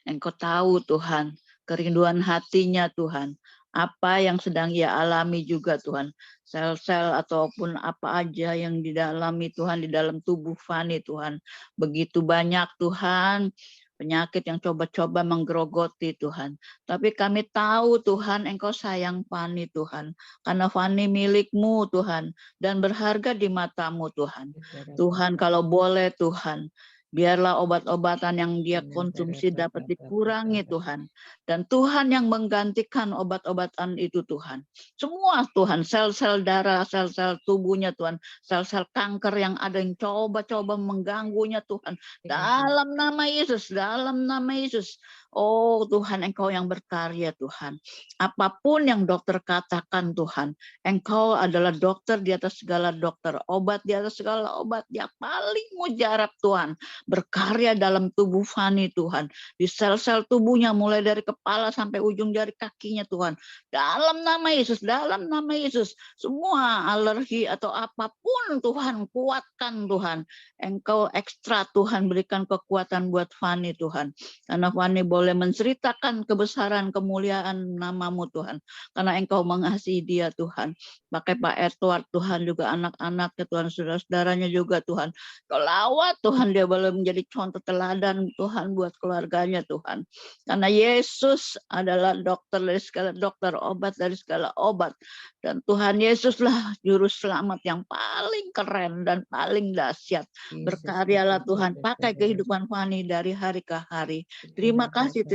Engkau tahu Tuhan, kerinduan hatinya Tuhan. Apa yang sedang ia alami juga Tuhan. Sel-sel ataupun apa aja yang didalami Tuhan, di dalam tubuh Fani Tuhan. Begitu banyak Tuhan, penyakit yang coba-coba menggerogoti Tuhan. Tapi kami tahu Tuhan, Engkau sayang Fani Tuhan. Karena Fani milik-Mu Tuhan. Dan berharga di mata-Mu Tuhan. Tuhan kalau boleh Tuhan, biarlah obat-obatan yang dia konsumsi dapat dikurangi Tuhan. Dan Tuhan yang menggantikan obat-obatan itu Tuhan. Semua Tuhan, sel-sel darah, sel-sel tubuhnya Tuhan. Sel-sel kanker yang ada yang coba-coba mengganggunya Tuhan. Dalam nama Yesus, dalam nama Yesus. Oh Tuhan, Engkau yang berkarya Tuhan. Apapun yang dokter katakan Tuhan, Engkau adalah dokter di atas segala dokter. Obat di atas segala obat. Yang paling mujarab Tuhan. Berkarya dalam tubuh Fani Tuhan. Di sel-sel tubuhnya mulai dari kepala sampai ujung jari kakinya Tuhan. Dalam nama Yesus, dalam nama Yesus. Semua alergi atau apapun Tuhan, kuatkan Tuhan. Engkau ekstra Tuhan, berikan kekuatan buat Fani Tuhan. Karena Fani boleh menceritakan kebesaran kemuliaan nama-Mu Tuhan. Karena Engkau mengasihi dia Tuhan. Pakai Pak Edward Tuhan, juga anak-anaknya Tuhan, saudara-saudaranya juga Tuhan. Kelawat Tuhan, dia boleh menjadi contoh teladan Tuhan buat keluarganya Tuhan. Karena Yesus adalah dokter dari segala dokter, obat dari segala obat. Dan Tuhan Yesuslah juru selamat yang paling keren dan paling dahsyat. Berkaryalah Tuhan, pakai kehidupan Fani dari hari ke hari. Terima kasih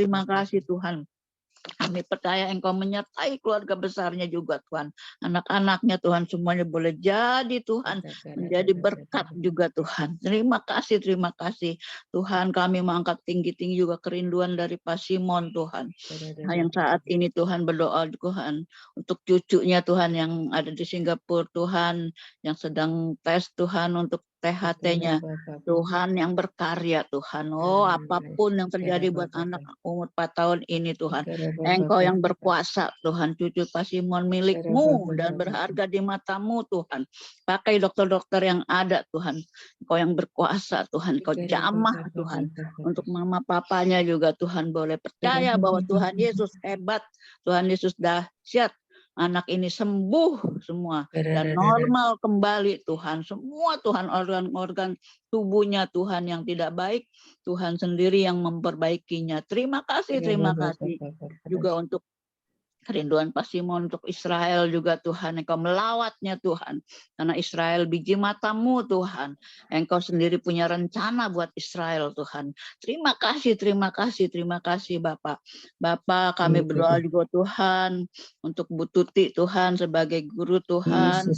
Tuhan. Kami percaya Engkau menyertai keluarga besarnya juga Tuhan. Anak-anaknya Tuhan semuanya boleh jadi Tuhan. Menjadi berkat juga Tuhan. Terima kasih Tuhan. Kami mengangkat tinggi-tinggi juga kerinduan dari Pak Simon Tuhan. Nah, yang saat ini Tuhan berdoa Tuhan. Untuk cucunya Tuhan yang ada di Singapura Tuhan. Yang sedang tes Tuhan untuk THT-nya. Tuhan yang berkarya Tuhan. Oh, apapun yang terjadi buat anak umur 4 tahun ini Tuhan. Engkau yang berkuasa Tuhan. Cucu Pak Simon milik-Mu dan berharga di mata-Mu Tuhan. Pakai dokter-dokter yang ada Tuhan. Engkau yang berkuasa Tuhan. Engkau jamah Tuhan. Untuk mama papanya juga Tuhan boleh percaya bahwa Tuhan Yesus hebat. Tuhan Yesus dahsyat. Anak ini sembuh semua dan normal kembali Tuhan. Semua Tuhan organ-organ tubuhnya Tuhan yang tidak baik, Tuhan sendiri yang memperbaikinya. Terima kasih juga untuk kerinduan Pak Simon untuk Israel juga Tuhan. Engkau melawatnya Tuhan. Karena Israel biji mata-Mu Tuhan. Engkau sendiri punya rencana buat Israel Tuhan. Terima kasih Bapak. Bapak kami berdoa juga Tuhan. Untuk Bu Tuti Tuhan sebagai guru Tuhan.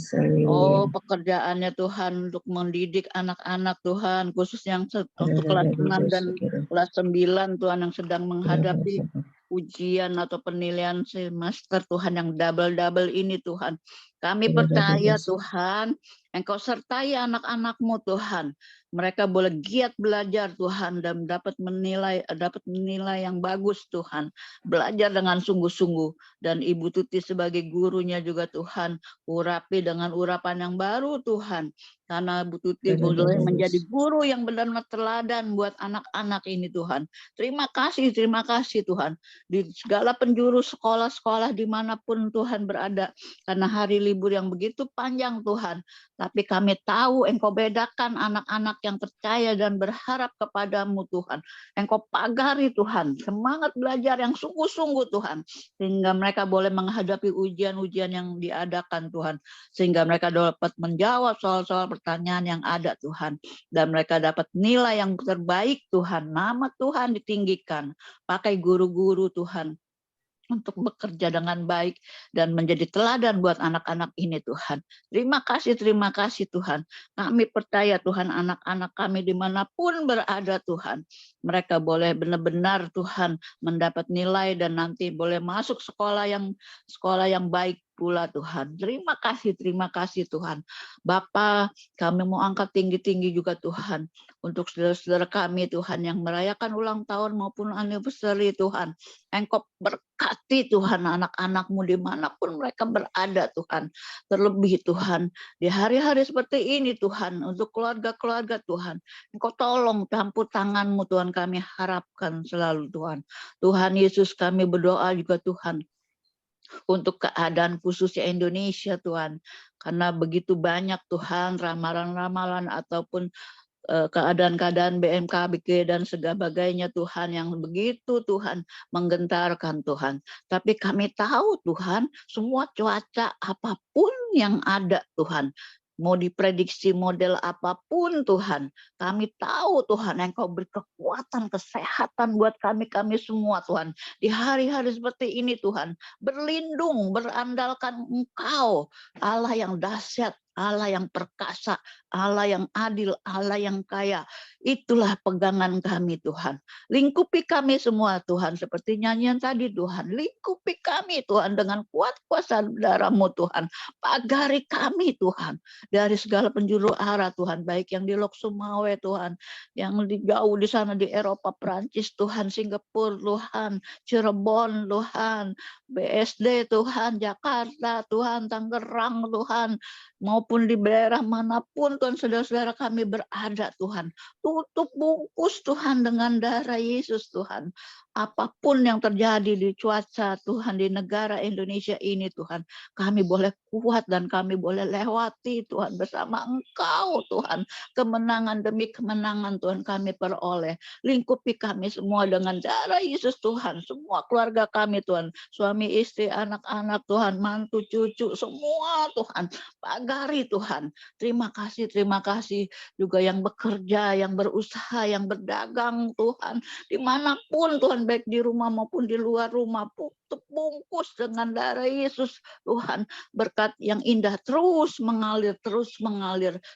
Oh pekerjaannya Tuhan untuk mendidik anak-anak Tuhan. Khusus yang untuk kelas 6 dan kelas 9 Tuhan yang sedang menghadapi ujian atau penilaian semester Tuhan yang double-double ini Tuhan. Kami percaya Tuhan, Engkau sertai anak-anak-Mu Tuhan. Mereka boleh giat belajar Tuhan dan dapat menilai yang bagus Tuhan. Belajar dengan sungguh-sungguh. Dan Ibu Tuti sebagai gurunya juga Tuhan, urapi dengan urapan yang baru Tuhan. Karena Bu Tuti boleh menjadi guru yang benar-benar teladan buat anak-anak ini Tuhan. Terima kasih Tuhan. Di segala penjuru sekolah-sekolah dimanapun Tuhan berada. Karena hari libur yang begitu panjang Tuhan. Tapi kami tahu Engkau bedakan anak-anak yang percaya dan berharap kepadamu Tuhan. Engkau pagari Tuhan. Semangat belajar yang sungguh-sungguh Tuhan. Sehingga mereka boleh menghadapi ujian-ujian yang diadakan Tuhan. Sehingga mereka dapat menjawab soal-soal pertanyaan yang ada Tuhan. Dan mereka dapat nilai yang terbaik Tuhan. Nama Tuhan ditinggikan. Pakai guru-guru Tuhan. Untuk bekerja dengan baik dan menjadi teladan buat anak-anak ini Tuhan. Terima kasih Tuhan. Kami percaya Tuhan anak-anak kami dimanapun berada Tuhan. Mereka boleh benar-benar Tuhan mendapat nilai dan nanti boleh masuk sekolah yang baik pula Tuhan. Terima kasih Tuhan. Bapa, kami mau angkat tinggi-tinggi juga Tuhan. Untuk saudara-saudara kami Tuhan yang merayakan ulang tahun maupun anniversary Tuhan. Engkau berkati Tuhan anak-anak-Mu dimanapun mereka berada Tuhan. Terlebih Tuhan di hari-hari seperti ini Tuhan untuk keluarga-keluarga Tuhan. Engkau tolong campur tangan-Mu Tuhan kami harapkan selalu Tuhan. Tuhan Yesus kami berdoa juga Tuhan. Untuk keadaan khususnya Indonesia Tuhan. Karena begitu banyak Tuhan ramalan-ramalan ataupun keadaan-keadaan BMKG dan sebagainya Tuhan yang begitu Tuhan menggentarkan Tuhan. Tapi kami tahu Tuhan semua cuaca apapun yang ada Tuhan. Mau diprediksi model apapun Tuhan. Kami tahu Tuhan Engkau beri kekuatan, kesehatan buat kami semua Tuhan. Di hari-hari seperti ini Tuhan. Berlindung, berandalkan Engkau. Allah yang dahsyat, Allah yang perkasa, Allah yang adil, Allah yang kaya. Itulah pegangan kami Tuhan. Lingkupi kami semua Tuhan. Seperti nyanyian tadi Tuhan. Lingkupi kami Tuhan dengan kuat kuasa darah-Mu Tuhan. Pagari kami Tuhan. Dari segala penjuru arah Tuhan. Baik yang di Lok Sumawe Tuhan. Yang di jauh di sana di Eropa, Prancis Tuhan. Singapura Tuhan. Cirebon Tuhan. BSD Tuhan. Jakarta Tuhan. Tangerang Tuhan. Maupun di daerah manapun Tuhan saudara-saudara kami berada Tuhan. Tutup bungkus Tuhan dengan darah Yesus Tuhan. Apapun yang terjadi di cuaca Tuhan di negara Indonesia ini Tuhan. Kami boleh kuat dan kami boleh lewati Tuhan bersama Engkau Tuhan. Kemenangan demi kemenangan Tuhan kami peroleh. Lingkupi kami semua dengan darah Yesus Tuhan. Semua keluarga kami Tuhan. Suami, istri, anak-anak Tuhan. Mantu, cucu, semua Tuhan. Pagari Tuhan. Terima kasih juga yang bekerja, yang berusaha, yang berdagang Tuhan. Dimanapun Tuhan, baik di rumah maupun di luar rumah, bungkus dengan darah Yesus Tuhan. Berkat yang indah terus mengalir.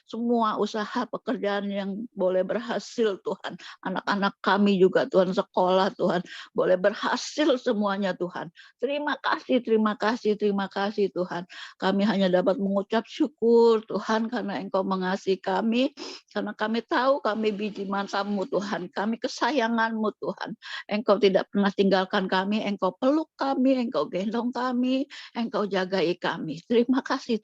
Semua usaha pekerjaan yang boleh berhasil Tuhan. Anak-anak kami juga Tuhan, sekolah Tuhan, boleh berhasil semuanya Tuhan. Terima kasih Tuhan. Kami hanya dapat mengucap syukur Tuhan karena Engkau mengasihi kami. Karena kami tahu kami biji matamu Tuhan. Kami kesayanganmu Tuhan. Engkau tidak pernah tinggalkan kami. Engkau peluk kami. Engkau gendong kami. Engkau jagai kami. Terima kasih.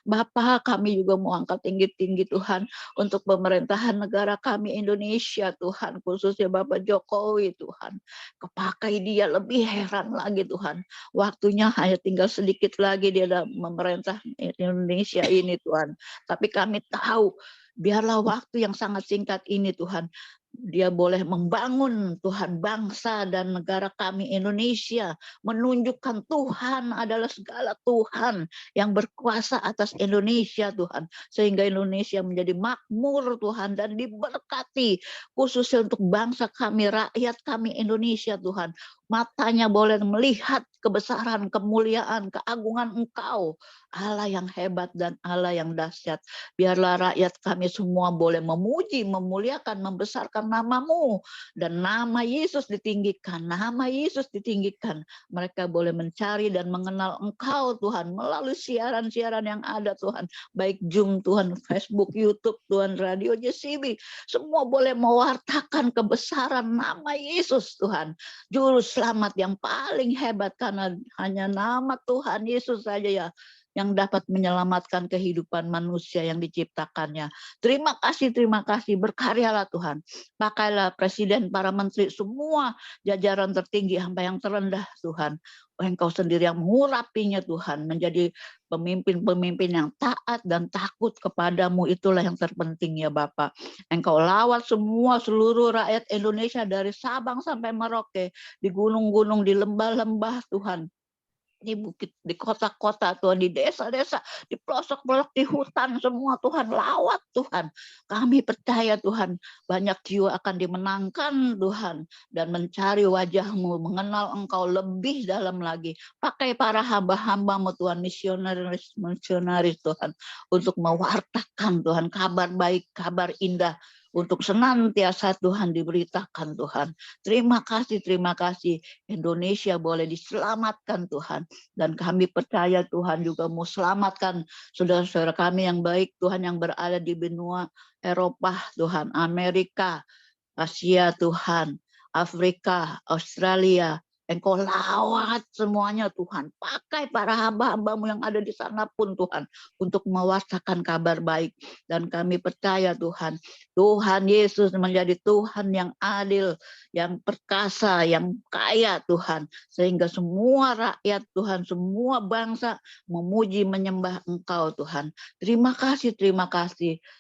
Bapa, kami juga mau angkat tinggi-tinggi Tuhan. Untuk pemerintahan negara kami Indonesia Tuhan. Khususnya Bapak Jokowi Tuhan. Kepakai dia lebih heran lagi Tuhan. Waktunya hanya tinggal sedikit lagi dia memerintah Indonesia ini Tuhan. Tapi kami tahu biarlah waktu yang sangat singkat ini Tuhan. Dia boleh membangun Tuhan bangsa dan negara kami Indonesia. Menunjukkan Tuhan adalah segala Tuhan yang berkuasa atas Indonesia Tuhan. Sehingga Indonesia menjadi makmur Tuhan dan diberkati. Khususnya untuk bangsa kami, rakyat kami Indonesia Tuhan. matanya boleh melihat kebesaran, kemuliaan, keagungan Engkau, Allah yang hebat dan Allah yang dahsyat. Biarlah rakyat kami semua boleh memuji, memuliakan, membesarkan nama-Mu, dan nama Yesus ditinggikan, nama Yesus ditinggikan. Mereka boleh mencari dan mengenal Engkau Tuhan melalui siaran-siaran yang ada Tuhan, baik Zoom Tuhan, Facebook, YouTube Tuhan, Radio JCB, semua boleh mewartakan kebesaran nama Yesus Tuhan, Juru Selamat yang paling hebat, karena hanya nama Tuhan Yesus saja ya yang dapat menyelamatkan kehidupan manusia yang diciptakannya. Terima kasih, berkaryalah Tuhan. Pakailah Presiden, para menteri, semua jajaran tertinggi sampai yang terendah Tuhan. Engkau sendiri yang mengurapinya Tuhan, menjadi pemimpin-pemimpin yang taat dan takut kepadamu, itulah yang terpenting ya Bapak. Engkau lawat semua seluruh rakyat Indonesia dari Sabang sampai Merauke, di gunung-gunung, di lembah-lembah Tuhan, di bukit, di kota-kota Tuhan, di desa-desa, di pelosok-pelosok, di hutan, semua Tuhan lawat Tuhan. Kami percaya Tuhan, banyak jiwa akan dimenangkan Tuhan, dan mencari wajah-Mu, mengenal Engkau lebih dalam lagi. Pakai para hamba-hamba-Mu Tuhan, misionaris Tuhan, untuk mewartakan Tuhan kabar baik, kabar indah, untuk senantiasa Tuhan diberitakan Tuhan. Terima kasih Indonesia boleh diselamatkan Tuhan, dan kami percaya Tuhan juga mau selamatkan saudara-saudara kami yang baik Tuhan, yang berada di benua Eropa Tuhan, Amerika, Asia Tuhan, Afrika, Australia. Engkau lawat semuanya Tuhan. Pakai para hamba-hamba-Mu yang ada di sana pun Tuhan, untuk mewartakan kabar baik. Dan kami percaya Tuhan, Tuhan Yesus menjadi Tuhan yang adil, yang perkasa, yang kaya Tuhan. Sehingga semua rakyat Tuhan, semua bangsa memuji, menyembah Engkau Tuhan. Terima kasih.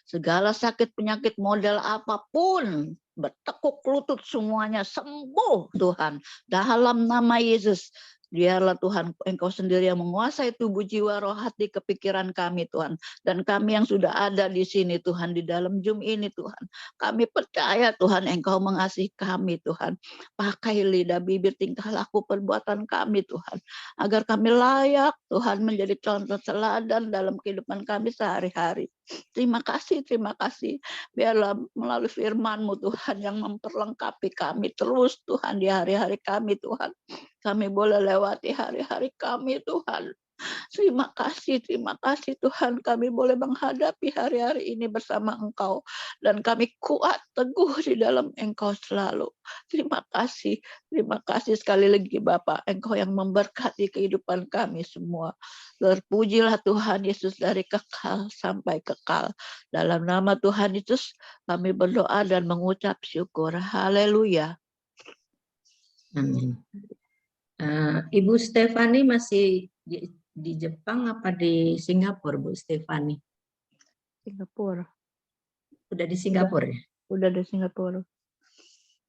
Segala sakit penyakit model apapun, bertekuk lutut semuanya sembuh Tuhan, dalam nama Yesus. Biarlah Tuhan Engkau sendiri yang menguasai tubuh, jiwa, roh, hati, kepikiran kami Tuhan. Dan kami yang sudah ada di sini Tuhan, di dalam Zoom ini Tuhan, kami percaya Tuhan Engkau mengasihi kami Tuhan. Pakai lidah, bibir, tingkah laku, perbuatan kami Tuhan, agar kami layak Tuhan menjadi contoh teladan dalam kehidupan kami sehari-hari. Terima kasih. Biarlah melalui firman-Mu Tuhan yang memperlengkapi kami terus Tuhan di hari-hari kami Tuhan. Kami boleh lewati hari-hari kami Tuhan. Terima kasih Tuhan, kami boleh menghadapi hari-hari ini bersama Engkau, dan kami kuat teguh di dalam Engkau selalu. Terima kasih sekali lagi Bapak, Engkau yang memberkati kehidupan kami semua. Terpujilah Tuhan Yesus dari kekal sampai kekal. Dalam nama Tuhan Yesus kami berdoa dan mengucap syukur. Haleluya. Amin. Ibu Stefani masih di Jepang apa di Singapura, Bu Stefani? Singapura. Udah di Singapura ya? Udah di Singapura.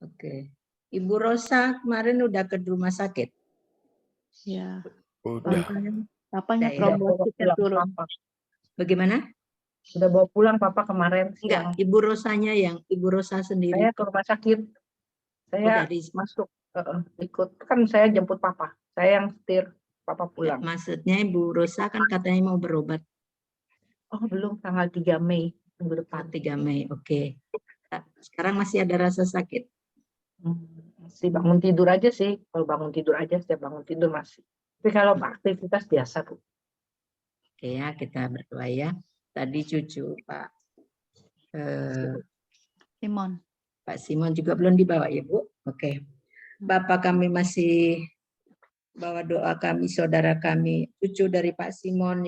Oke. Ibu Rosa kemarin udah ke rumah sakit? Ya. Udah. Papanya Udah, ya. trombositnya turun. Bagaimana? Sudah bawa pulang Papa kemarin Enggak, siang. Ibu Rosanya, yang Ibu Rosa sendiri. Saya ke rumah sakit. Saya masuk ikut, kan saya jemput Papa. Saya yang setir, Papa pulang. Maksudnya Ibu Rosa kan katanya mau berobat. Oh, belum, tanggal 3 Mei minggu depan. 3 Mei, oke. Sekarang masih ada rasa sakit? Masih bangun tidur aja sih. Kalau bangun tidur aja, setiap bangun tidur masih. Tapi kalau aktivitas biasa, Bu. Oke ya, kita berdoa ya. Tadi cucu Pak Simon. Pak Simon juga belum dibawa ya Bu? Oke. Bapak, kami masih bawa doa kami, saudara kami, cucu dari Pak Simon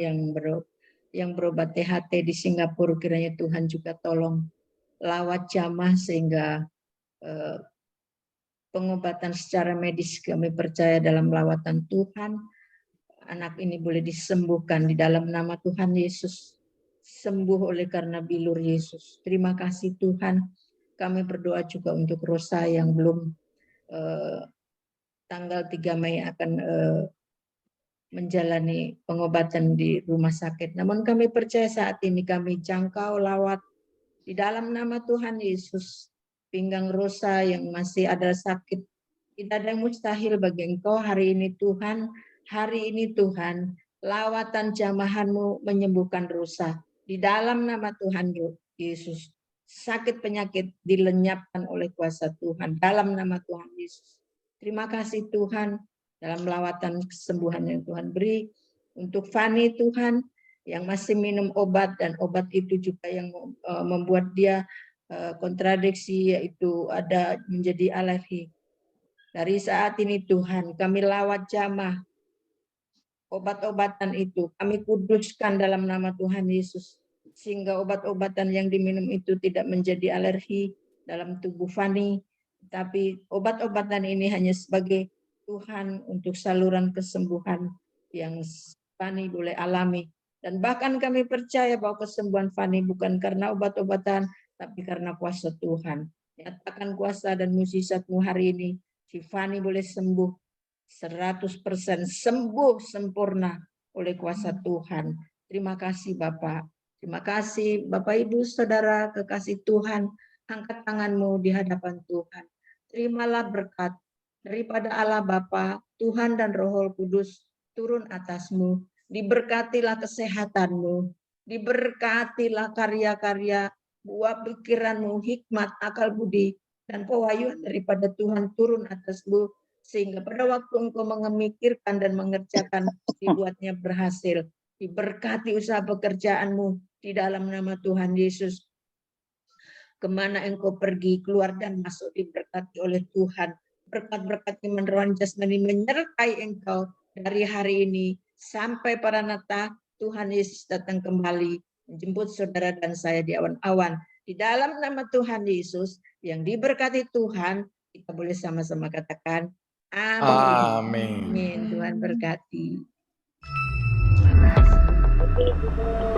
yang berobat THT di Singapura. Kiranya Tuhan juga tolong lawat jamah sehingga pengobatan secara medis, kami percaya dalam lawatan Tuhan, anak ini boleh disembuhkan di dalam nama Tuhan Yesus. Sembuh oleh karena bilur Yesus. Terima kasih Tuhan. Kami berdoa juga untuk Rosa yang belum tanggal 3 Mei akan menjalani pengobatan di rumah sakit. Namun kami percaya saat ini kami jangkau lawat di dalam nama Tuhan Yesus. Pinggang Rosa yang masih ada sakit Tidak ada yang mustahil bagi Engkau hari ini Tuhan. Hari ini Tuhan, lawatan jamahan-Mu menyembuhkan rusa. Di dalam nama Tuhan Yesus, sakit penyakit dilenyapkan oleh kuasa Tuhan. Dalam nama Tuhan Yesus. Terima kasih Tuhan, dalam lawatan kesembuhan yang Tuhan beri. Untuk Fani Tuhan, yang masih minum obat, dan obat itu juga yang membuat dia kontradiksi, yaitu ada menjadi alergi. Dari saat ini Tuhan, kami lawat jamah obat-obatan itu, kami kuduskan dalam nama Tuhan Yesus, sehingga obat-obatan yang diminum itu tidak menjadi alergi dalam tubuh Fani, tapi obat-obatan ini hanya sebagai Tuhan untuk saluran kesembuhan yang Fani boleh alami. Dan bahkan kami percaya bahwa kesembuhan Fani bukan karena obat-obatan, tapi karena kuasa Tuhan. Nyatakan kuasa dan mukjizat-Mu hari ini, si Fani boleh sembuh 100% sembuh sempurna oleh kuasa Tuhan. Terima kasih Bapak. Terima kasih Bapak Ibu Saudara kekasih Tuhan. Angkat tanganmu di hadapan Tuhan. Terimalah berkat daripada Allah Bapa, Tuhan dan Roh Kudus turun atasmu. Diberkatilah kesehatanmu. Diberkatilah karya-karya buah pikiranmu, hikmat, akal budi, dan pewahyuan daripada Tuhan turun atasmu. Sehingga pada waktu engkau memikirkan dan mengerjakan, dibuatnya berhasil. Diberkati usaha pekerjaanmu di dalam nama Tuhan Yesus. Kemana engkau pergi, keluar dan masuk diberkati oleh Tuhan. Berkat-berkat iman rohani jasmani menyertai engkau dari hari ini sampai Maranatha. Tuhan Yesus datang kembali menjemput saudara dan saya di awan-awan. Di dalam nama Tuhan Yesus yang diberkati Tuhan, kita boleh sama-sama katakan amin. Amin. Amin. Tuhan berkati. Terima kasih.